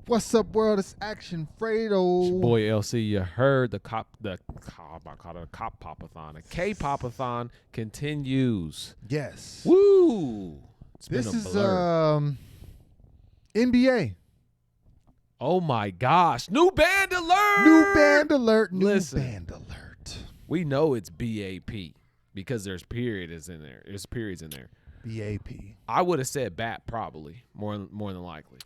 What's up, world? It's Action Fredo. It's your boy LC. You heard the Kpop-a-thon. The K-Pop-a-thon continues. Yes. Woo! This is NBA. Oh my gosh! New band alert! New band alert! Listen, band alert! We know it's B.A.P. because there's periods in there. There's periods in there. B.A.P. I would have said B.A.P. probably more than likely.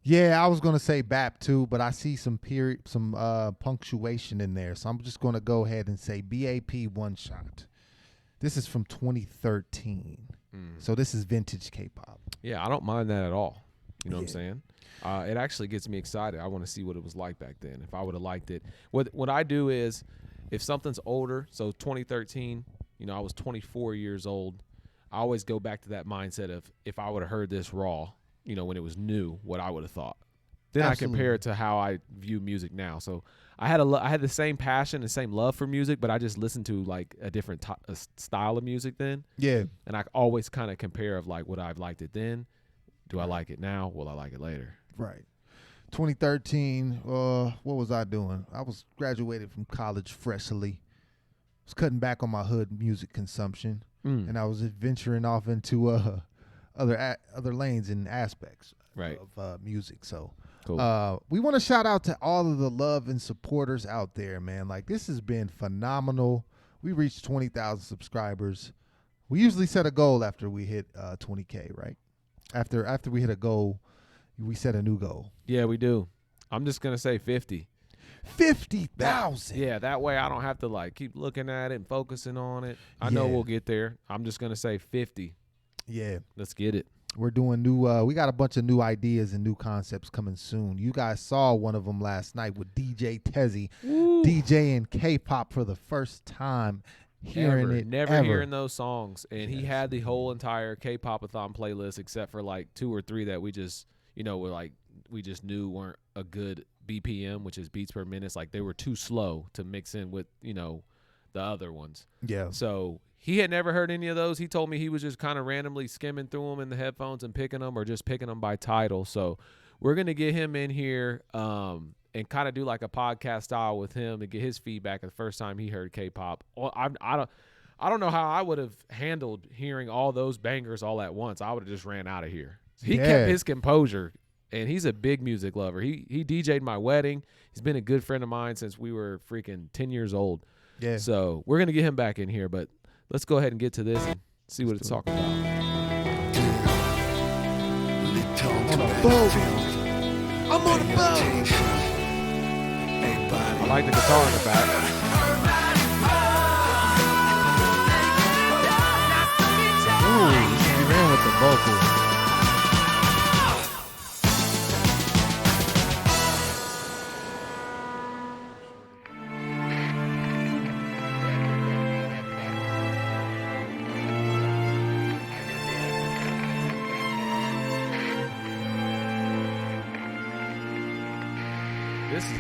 Yeah, I was gonna say B.A.P. too, but I see some punctuation in there, so I'm just gonna go ahead and say B.A.P. One Shot. This is from 2013, so this is vintage K-pop. Yeah, I don't mind that at all. You know what I'm saying? It actually gets me excited. I want to see what it was like back then. If I would have liked it, what I do is, if something's older, so 2013, I was 24 years old. I always go back to that mindset of if I would have heard this raw, when it was new, what I would have thought. Then Absolutely. I compare it to how I view music now. So I had the same passion and same love for music, but I just listened to like a different style of music then. Yeah. And I always kind of compare of like, would I have liked it then? Do I like it now? Will I like it later? Right. 2013, what was I doing? I was graduated from college freshly. Was cutting back on my hood music consumption, and I was venturing off into other lanes and aspects of music. So cool. We want to shout out to all of the love and supporters out there, man. Like, this has been phenomenal. We reached 20,000 subscribers. We usually set a goal after we hit 20K, right? After we hit a goal, we set a new goal. Yeah, we do. I'm just going to say 50. 50,000. Yeah, that way I don't have to like keep looking at it and focusing on it. I know we'll get there. I'm just going to say 50. Yeah. Let's get it. We're doing new, we got a bunch of new ideas and new concepts coming soon. You guys saw one of them last night with DJ Tezzy, DJing K-pop for the first time. Never hearing those songs. And he had the whole entire K-Pop-a-thon playlist except for like 2 or 3 that we just, we just knew weren't a good BPM, which is beats per minute. Like they were too slow to mix in with, the other ones. Yeah. So he had never heard any of those. He told me he was just kind of randomly skimming through them in the headphones and picking them or just picking them by title. So we're going to get him in here and kind of do like a podcast style with him and get his feedback the first time he heard K-pop. Well, I don't know how I would have handled hearing all those bangers all at once. I would have just ran out of here. He kept his composure, and he's a big music lover. He DJ'd my wedding. He's been a good friend of mine since we were freaking 10 years old. Yeah. So we're going to get him back in here, but let's go ahead and get to this and see what it's talking about. On a boat. I'm on a boat. I like the guitar in the back. Ooh, he ran with the vocals.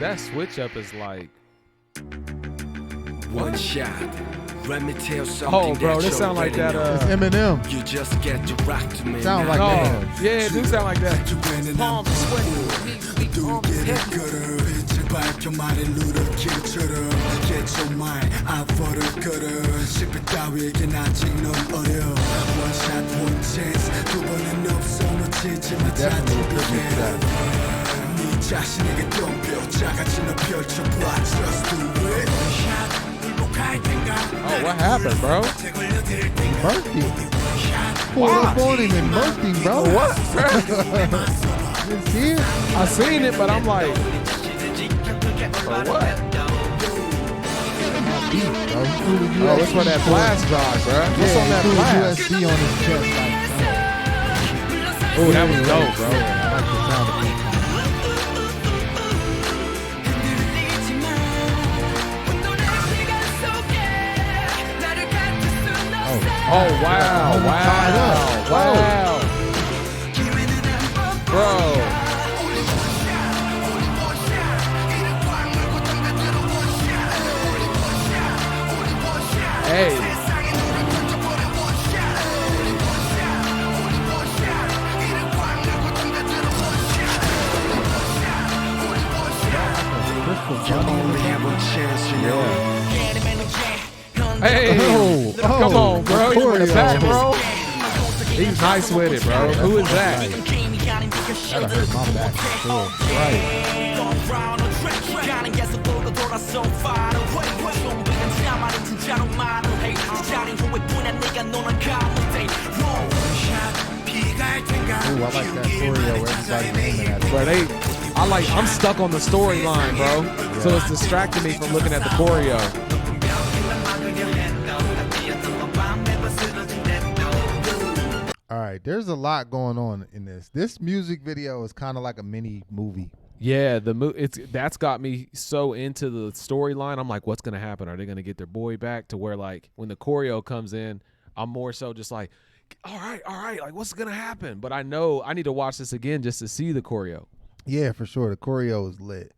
That switch up is like one shot. Let me tell something. Oh, bro, this sound like that. It's Eminem. You just get to rock to me. Sound like that. Yeah, it do sound like that. Palms sweating. 자신에게 덤벼 작아지는 펼쳐봐 just do it. Oh, what happened, bro? Murphy. Pulled up on him and murked him, bro. What? You see it? I seen it, but I'm like, for what? Oh, it's for that flash drive, bro. What's on that flash? USB on his chest, like, oh, that was dope, bro. I like the sound of it. Oh, wow, wow. Bro. You only have one chance, you know. Hey, come on, bro. He's with the back, bro. He's nice with it, bro. Who is that? That'll hurt my back for sure. Right. Ooh, I like that choreo where everybody's aiming at it. Bro, I'm stuck on the storyline, bro. Yeah. So it's distracting me from looking at the choreo. All right, there's a lot going on in this. This music video is kind of like a mini movie. Yeah, that's got me so into the storyline. I'm like, what's gonna happen? Are they gonna get their boy back? To where like when the choreo comes in, I'm more so just like, all right, like what's gonna happen? But I know I need to watch this again just to see the choreo. Yeah, for sure. The choreo is lit.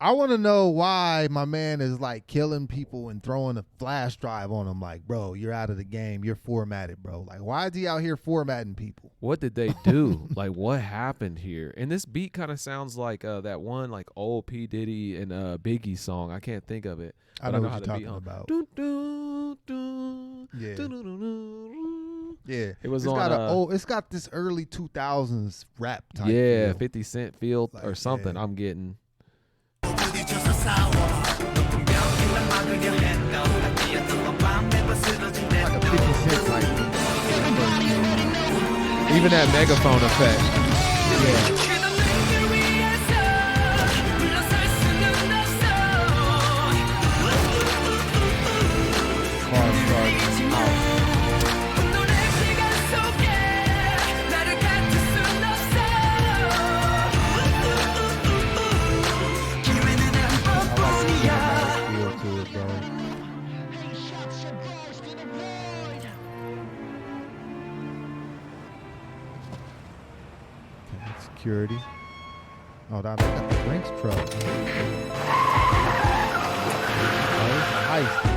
I want to know why my man is like killing people and throwing a flash drive on them. Like, bro, you're out of the game. You're formatted, bro. Like, why is he out here formatting people? What did they do? Like, what happened here? And this beat kind of sounds like that one like old P. Diddy and Biggie song. I can't think of it. I know what you're talking about. Yeah. Yeah, it was it's got this early 2000s rap type. Yeah, feel. 50 Cent feel like, or something. Yeah. I'm getting. Like a 50 Cent like. Even that megaphone effect. Yeah. Security. Oh, that got the drinks truck. Oh, it's a heist.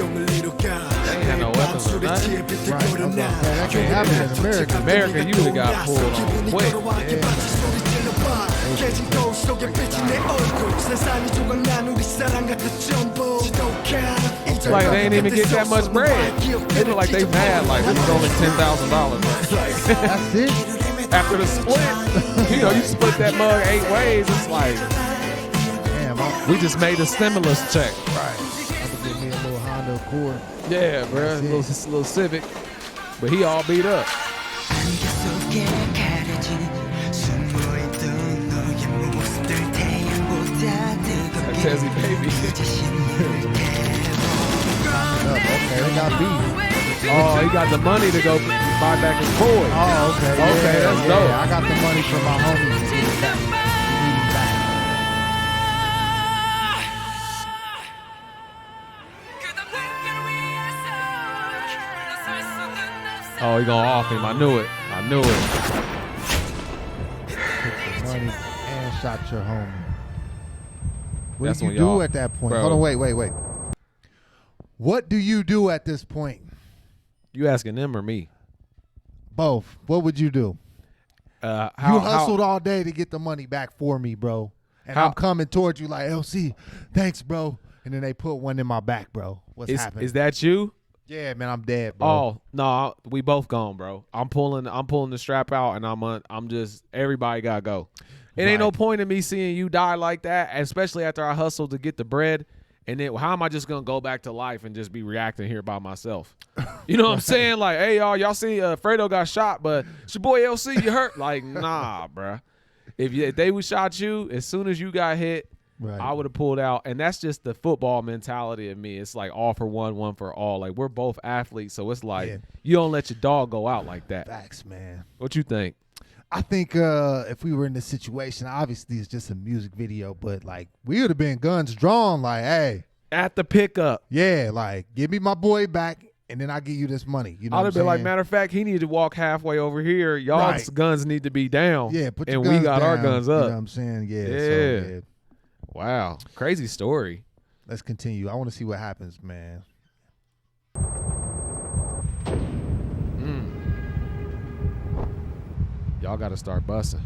They ain't had no weapons or nothing. Right, that can't happen in America. America usually got pulled on quick. Like they ain't even get that much bread. They look like they mad. Like this is only $10,000. That's it. After the split, you split that mug 8 ways. It's like, damn, we just made a stimulus check. Right. I'm gonna give me a little Honda Accord. Yeah, bro, a little Civic, but he all beat up. That Tezzy baby. Okay, they got beef. Oh, he got the money to go buy back his boy. Oh, okay. Okay, that's dope. I got the money for my homies to get it back. Oh, he gonna off him. I knew it. Took the money and shot your homie. What That's do when you do y'all- at that point? Bro. Hold on, wait. What do you do at this point? You asking them or me? Both. What would you do? You hustled all day to get the money back for me, bro. And I'm coming towards you like, LC, thanks, bro. And then they put one in my back, bro. What's happening? Is that you? Yeah, man, I'm dead, bro. Oh no, we both gone, bro. I'm pulling the strap out, and I'm just everybody gotta go. It ain't no point in me seeing you die like that, especially after I hustled to get the bread. And then how am I just gonna go back to life and just be reacting here by myself? You know what I'm saying? Like, hey y'all see Fredo got shot, but it's your boy LC, you hurt? Like, nah, bruh. If they would shot you as soon as you got hit, I would have pulled out. And that's just the football mentality of me. It's like all for one for all. Like, we're both athletes, so it's like you don't let your dog go out like that. Facts, man. What you think? I think if we were in this situation, obviously it's just a music video, but like we would have been guns drawn, like, hey. At the pickup. Yeah, like, give me my boy back, and then I'll give you this money. You know I'd have been like, matter of fact, he needed to walk halfway over here. Y'all's guns need to be down. Yeah, put your and guns we got down, our guns up. You know what I'm saying? Yeah. Yeah. So, yeah. Wow. Crazy story. Let's continue. I want to see what happens, man. y'all got to start busting.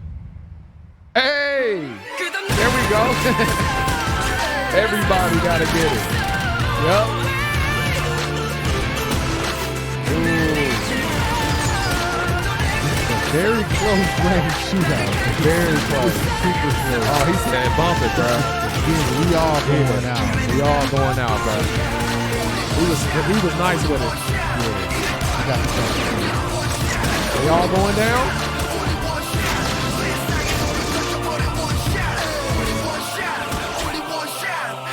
Hey, there we go. Everybody got to get it. Yep. Very close range shootout. Very close. Super close. Oh, he said bump it, bro. We all going out. We all going out, bro. He was nice with it. Yeah. I got the jump. We all going down?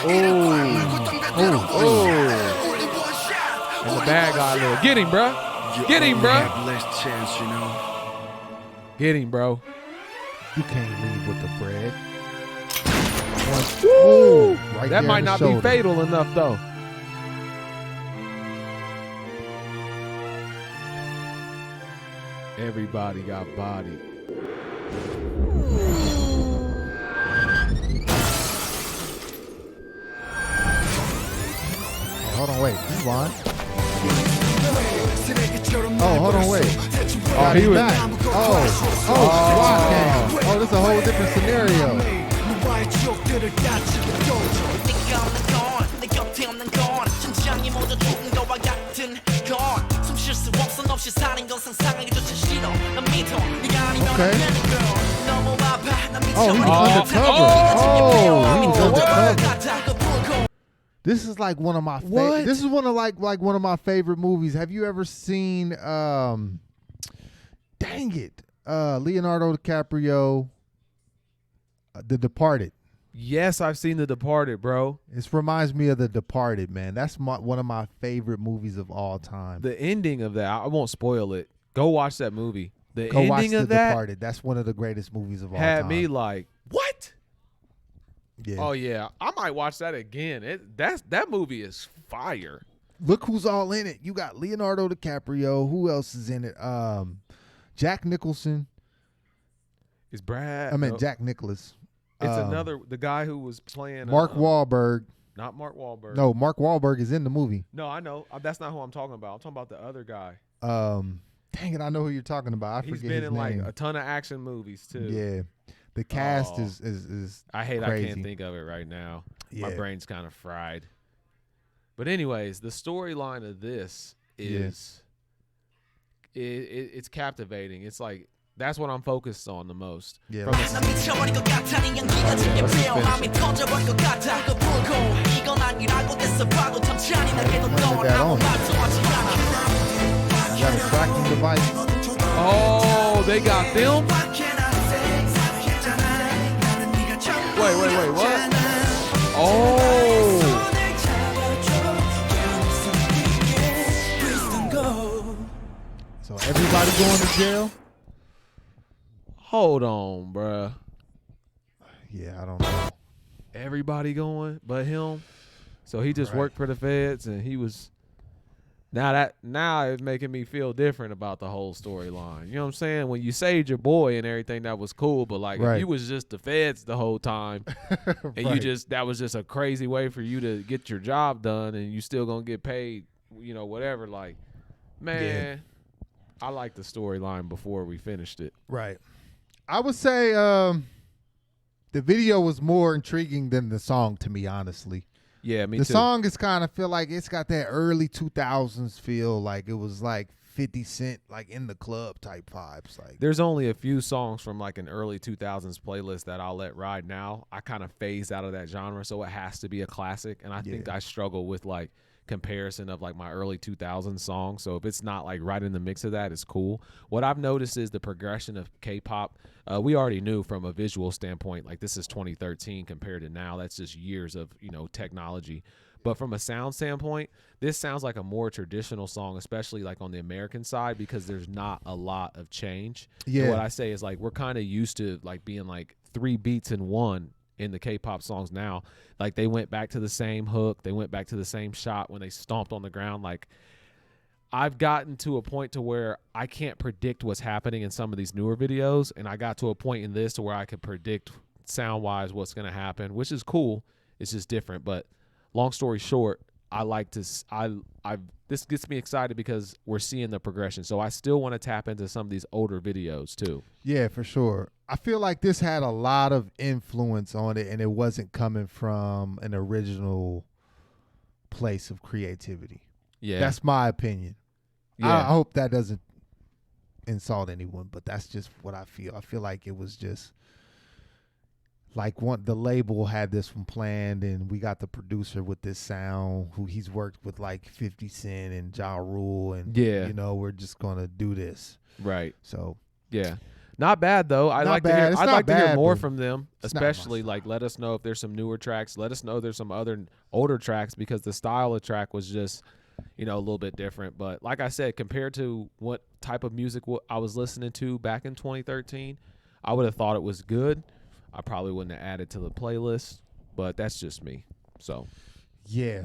Oh. And the bad guy little. Get him, bro. Get him, bro. Less chance, you know. Get him, bro. You can't leave with the bread. Woo! Right That might not be fatal enough, though. Everybody got bodied. Hold on, wait. Rewind. Oh, hold on, wait. Oh, he was back. SWAT came. Oh, this is a whole different scenario. Okay. Oh, he was undercover. He was undercover. This is like one of my favorite. This is one of like one of my favorite movies. Have you ever seen dang it. Leonardo DiCaprio, The Departed. Yes, I've seen The Departed, bro. This reminds me of The Departed, man. That's one of my favorite movies of all time. The ending of that, I won't spoil it. Go watch that movie. The Go watch ending of The that Departed. That's one of the greatest movies of all time. had me like, what? Yeah. Oh yeah, I might watch that again. That movie is fire. Look who's all in it. You got Leonardo DiCaprio. Who else is in it? Jack Nicholson. Is Brad? Jack Nicholas. It's another the guy who was playing Mark Wahlberg. Not Mark Wahlberg. No, Mark Wahlberg is in the movie. No, I know. That's not who I'm talking about. I'm talking about the other guy. Dang it, I know who you're talking about. He's forget been his in name. like a ton of action movies too. Yeah. The cast is I hate crazy. I can't think of it right now. Yeah. My brain's kind of fried. But anyways, the storyline of this is it's captivating. It's like that's what I'm focused on the most. Yeah. Got a tracking device. Oh, they got them? Wait, what? Oh. So everybody going to jail? Hold on, bruh. Yeah, I don't know. Everybody going but him? So he just worked for the feds and he was now it's making me feel different about the whole storyline. You know what I'm saying? When you saved your boy and everything, that was cool. But like, if you was just the feds the whole time, and that was just a crazy way for you to get your job done, and you still gonna get paid, whatever. Like, man, I like the storyline before we finished it. Right. I would say the video was more intriguing than the song to me, honestly. Yeah, me too. The song is kind of feel like it's got that early 2000s feel, like it was like 50 Cent, like in the club type vibes. Like there's only a few songs from like an early 2000s playlist that I'll let ride now. I kind of phased out of that genre, so it has to be a classic. And I think I struggle with like comparison of like my early 2000s songs. So if it's not like right in the mix of that, it's cool. What I've noticed is the progression of K-pop. We already knew from a visual standpoint, like this is 2013 compared to now. That's just years of, technology. But from a sound standpoint, this sounds like a more traditional song, especially like on the American side, because there's not a lot of change. Yeah. And what I say is like we're kind of used to like being like 3 beats in one in the K-pop songs now. Like they went back to the same hook. They went back to the same shot when they stomped on the ground. Like I've gotten to a point to where I can't predict what's happening in some of these newer videos. And I got to a point in this to where I could predict sound-wise what's going to happen, which is cool. It's just different. But long story short, this gets me excited because we're seeing the progression. So I still want to tap into some of these older videos too. Yeah, for sure. I feel like this had a lot of influence on it, and it wasn't coming from an original place of creativity. Yeah, that's my opinion. Yeah. I hope that doesn't insult anyone, but that's just what I feel. I feel like it was just like the label had this one planned, and we got the producer with this sound who he's worked with like 50 Cent and Ja Rule, and we're just gonna do this. Right. So yeah. Not bad though. I'd like to hear more from them, especially like let us know if there's some newer tracks. Let us know there's some other older tracks because the style of track was just, a little bit different. But like I said, compared to what type of music I was listening to back in 2013, I would have thought it was good. I probably wouldn't have added to the playlist, but that's just me. So, yeah.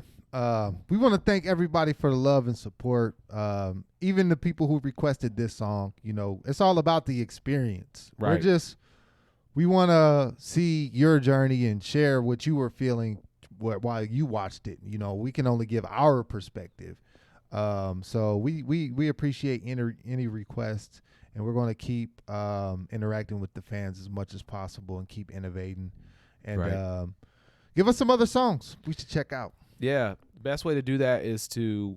We want to thank everybody for the love and support. Even the people who requested this song, it's all about the experience. Right. We want to see your journey and share what you were feeling while you watched it. We can only give our perspective. So we appreciate any requests, and we're going to keep interacting with the fans as much as possible and keep innovating. And give us some other songs we should check out. Yeah, the best way to do that is to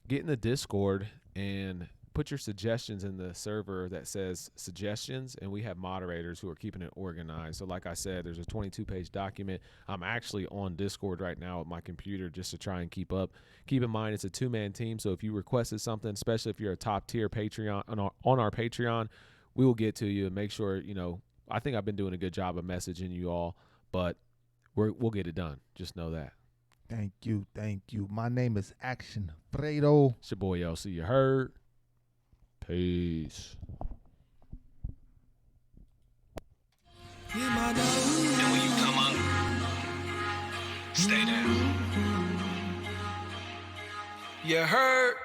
get in the Discord and put your suggestions in the server that says suggestions, and we have moderators who are keeping it organized. So like I said, there's a 22-page document. I'm actually on Discord right now with my computer just to try and keep up. Keep in mind it's a two-man team, so if you requested something, especially if you're a top-tier Patreon on our Patreon, we will get to you and make sure, I think I've been doing a good job of messaging you all, but we'll get it done. Just know that. Thank you. My name is Action Fredo. It's your boy LC. You heard? Peace. And when you come up, stay down. You heard?